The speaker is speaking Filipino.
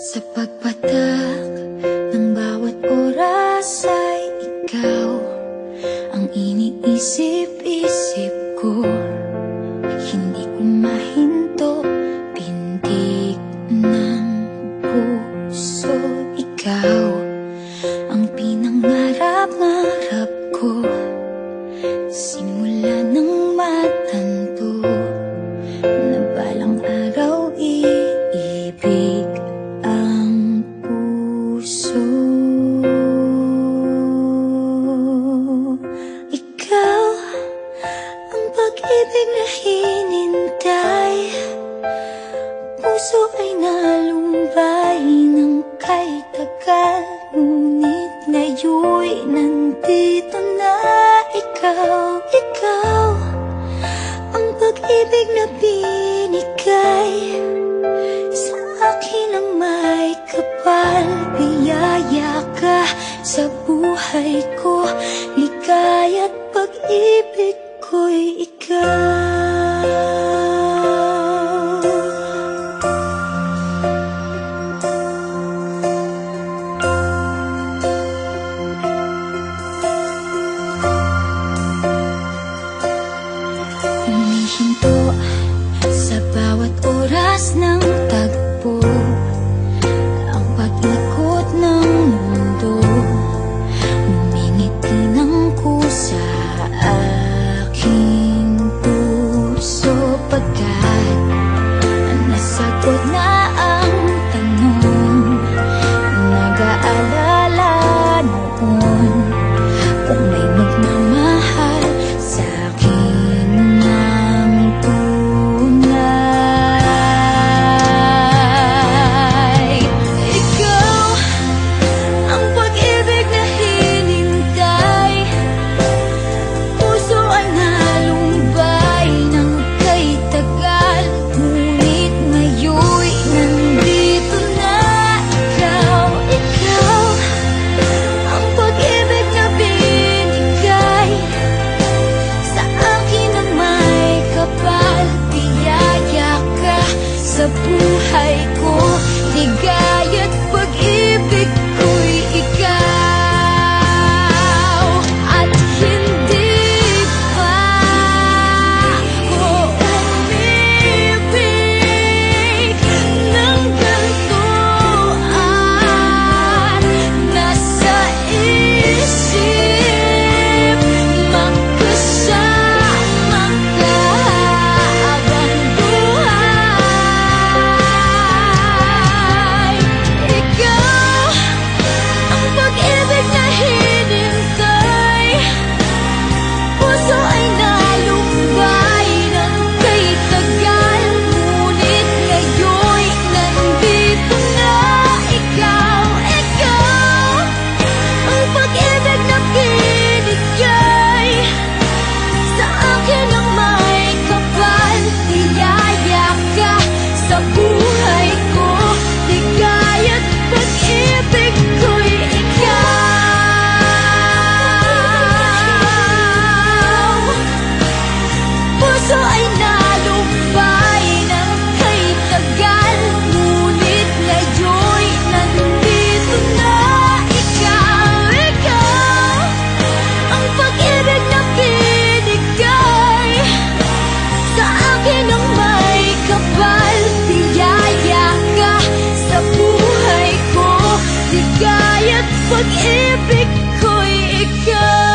Sa pagpatak ng bawat oras ay ikaw ang iniisip-isip ko. Hindi ko mahinto, pintig ng puso. Ikaw ang pinangarap-ngarap ko, simula ng matanto na balang araw iibig ang puso. Ikaw ang pag-ibig na hinintay, puso ay nalumbay ng kay tagal, ngunit ngayon'y nandito na ikaw. Ikaw ang pag-ibig na binigay sa akin ang may kapal. Biyaya ka sa buhay ko, ligaya't pag-ibig ko'y ikaw. Humihinto sa bawat oras ng tagpo, ang pag-ikot ng mundo, humingiti ng kusa aking puso. Pagkat nasagot na ang tanong, nag-aalala noon kung may magmamahal sa akin ng tunay. Ikaw ang pag-ibig na hinintay, puso ay nalumbay ng kay tagal, ngunit ngayon'y nandito na ikaw. Ikaw ang pag-ibig na binigay sa akin ang may kapal. Biyaya ka sa buhay ko, ligaya't pag-ibig ko'y ikaw. At hindi pa ko umibig ng ganito, at nasa isip magkasama ka habang buhay. Ikaw ang pag-ibig na hinintay, puso ay nalumbay ng kay tagal, ngunit ngayon'y nandito na ikaw. Ikaw ang pag-ibig na binigay sa akin ang may kapal. Biyaya ka sa buhay ko, ligaya't pag-ibig ko'y ikaw. Puso ay nalumbay ng kay tagal, ngunit ngayon'y nandito na ikaw. Ikaw ang pag-ibig na binigay sa akin ang may kapal. Biyaya ka sa buhay ko, ligaya't pag-ibig ko'y ikaw.